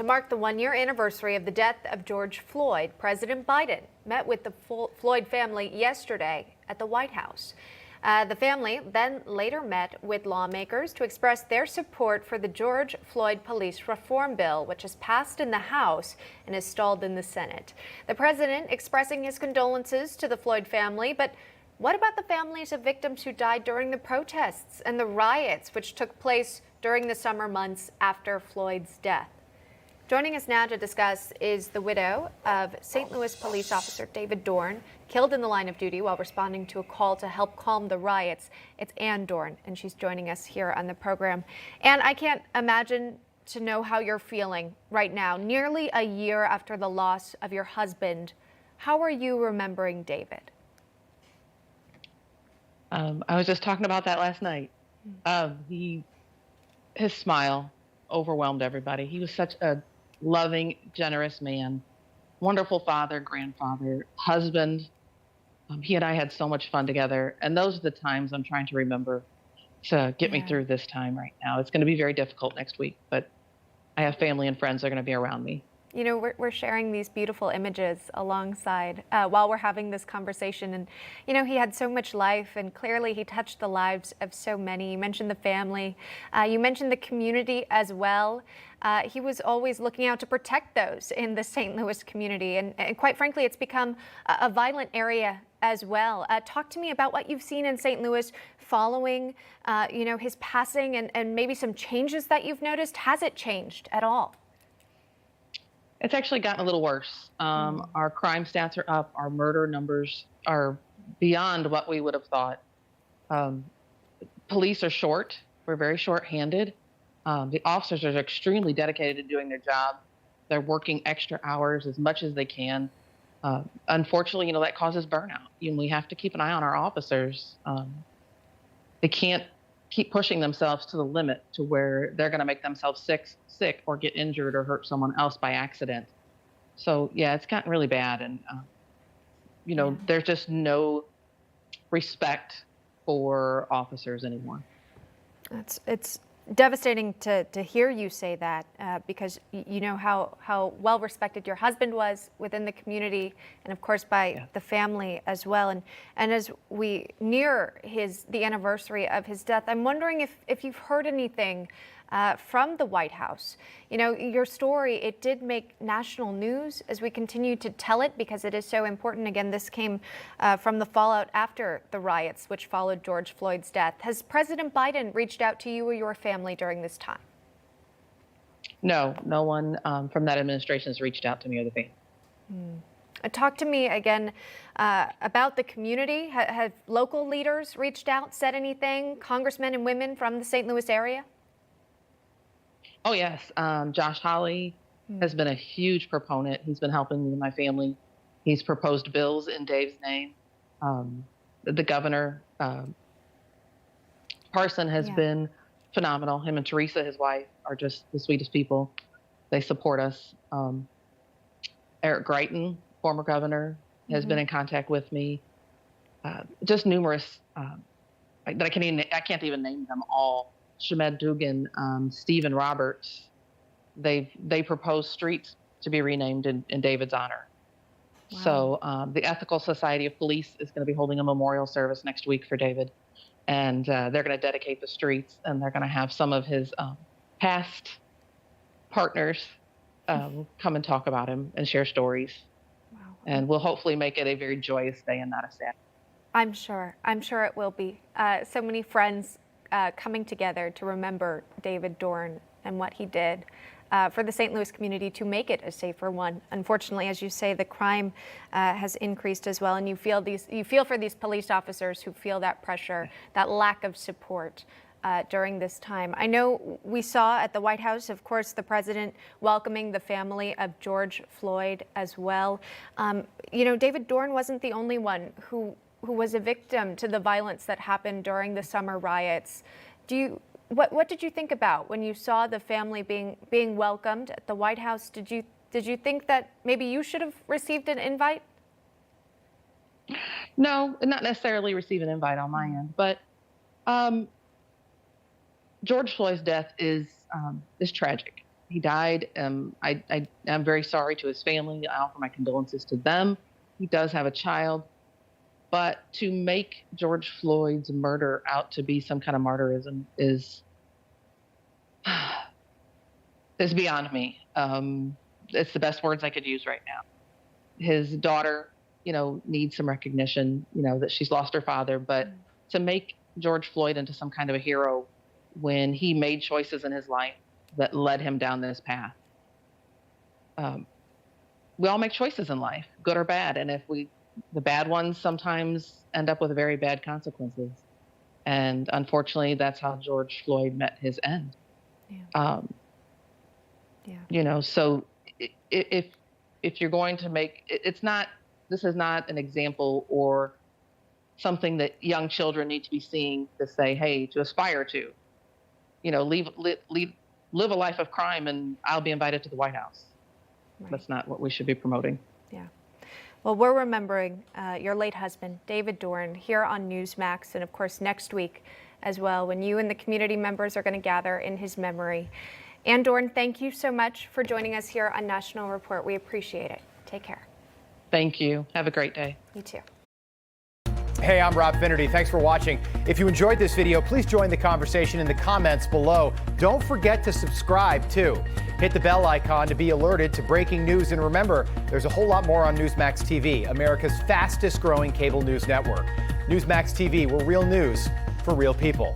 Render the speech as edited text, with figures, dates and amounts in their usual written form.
mark the one-year anniversary of the death of George Floyd, President Biden met with the Floyd family yesterday at the White House. The family then later met with lawmakers to express their support for the George Floyd police reform bill, which has passed in the House and is stalled in the Senate. The president expressing his condolences to the Floyd family, but what about the families of victims who died during the protests and the riots which took place during the summer months after Floyd's death? Joining us now to discuss is the widow of St. Louis police officer David Dorn, killed in the line of duty while responding to a call to help calm the riots. It's Ann Dorn, and she's joining us here on the program. And I can't imagine to know how you're feeling right now, nearly a year after the loss of your husband. How are you remembering David? I was just talking about that last night. His smile overwhelmed everybody. He was such a loving, generous man, wonderful father, grandfather, husband. He and I had so much fun together. And those are the times I'm trying to remember to get me through this time right now. It's going to be very difficult next week, but I have family and friends that are going to be around me. You know, we're sharing these beautiful images alongside while we're having this conversation. And, you know, he had so much life, and clearly he touched the lives of so many. You mentioned the family. You mentioned the community as well. He was always looking out to protect those in the St. Louis community. And quite frankly, it's become a violent area as well. Talk to me about what you've seen in St. Louis following, you know, his passing, and maybe some changes that you've noticed. Has it changed at all? It's actually gotten a little worse. Our crime stats are up. Our murder numbers are beyond what we would have thought. Police are short. We're very short-handed. The officers are extremely dedicated to doing their job. They're working extra hours as much as they can. Unfortunately, you know, that causes burnout. You know, we have to keep an eye on our officers. They can't keep pushing themselves to the limit to where they're going to make themselves sick or get injured or hurt someone else by accident. So yeah, it's gotten really bad. And, you know, there's just no respect for officers anymore. It's devastating to hear you say that, because you know how well respected your husband was within the community, and of course by the family as well. And as we near the anniversary of his death, I'm wondering if you've heard anything from the White House. You know, your story, it did make national news as we continue to tell it, because it is so important. Again, this came from the fallout after the riots, which followed George Floyd's death. Has President Biden reached out to you or your family during this time? No one from that administration has reached out to me or the family. Talk to me again about the community. Have local leaders reached out, said anything? Congressmen and women from the St. Louis area? Oh, yes. Josh Hawley has been a huge proponent. He's been helping me and my family. He's proposed bills in Dave's name. The governor, Parson, has been phenomenal. Him and Teresa, his wife, are just the sweetest people. They support us. Eric Greitens, former governor, has been in contact with me. Just numerous, I can't even name them all. Shamed Dugan, Stephen Roberts, they proposed streets to be renamed in David's honor. Wow. So the Ethical Society of Police is going to be holding a memorial service next week for David, and they're going to dedicate the streets, and they're going to have some of his past partners come and talk about him and share stories. Wow. And we'll hopefully make it a very joyous day and not a sad. I'm sure it will be. So many friends coming together to remember David Dorn and what he did for the St. Louis community to make it a safer one. Unfortunately, as you say, the crime has increased as well, and you feel for these police officers who feel that pressure, that lack of support during this time. I know we saw at the White House, of course, the president welcoming the family of George Floyd as well. You know, David Dorn wasn't the only one who was a victim to the violence that happened during the summer riots. What did you think about when you saw the family being welcomed at the White House? Did you think that maybe you should have received an invite? No, not necessarily receive an invite on my end, but George Floyd's death is tragic. He died. I'm very sorry to his family. I offer my condolences to them. He does have a child. But to make George Floyd's murder out to be some kind of martyrism is beyond me. It's the best words I could use right now. His daughter, needs some recognition, that she's lost her father. But to make George Floyd into some kind of a hero when he made choices in his life that led him down this path. We all make choices in life, good or bad. And the bad ones sometimes end up with very bad consequences. And unfortunately, that's how George Floyd met his end. Yeah. So if you're going to make, this is not an example or something that young children need to be seeing to say, hey, to aspire to, live a life of crime and I'll be invited to the White House. Right. That's not what we should be promoting. Yeah. Well, we're remembering your late husband, David Dorn, here on Newsmax, and of course next week as well, when you and the community members are going to gather in his memory. Ann Dorn, thank you so much for joining us here on National Report. We appreciate it. Take care. Thank you. Have a great day. You too. Hey, I'm Rob Finnerty. Thanks for watching. If you enjoyed this video, please join the conversation in the comments below. Don't forget to subscribe, too. Hit the bell icon to be alerted to breaking news. And remember, there's a whole lot more on Newsmax TV, America's fastest growing cable news network. Newsmax TV, where real news for real people.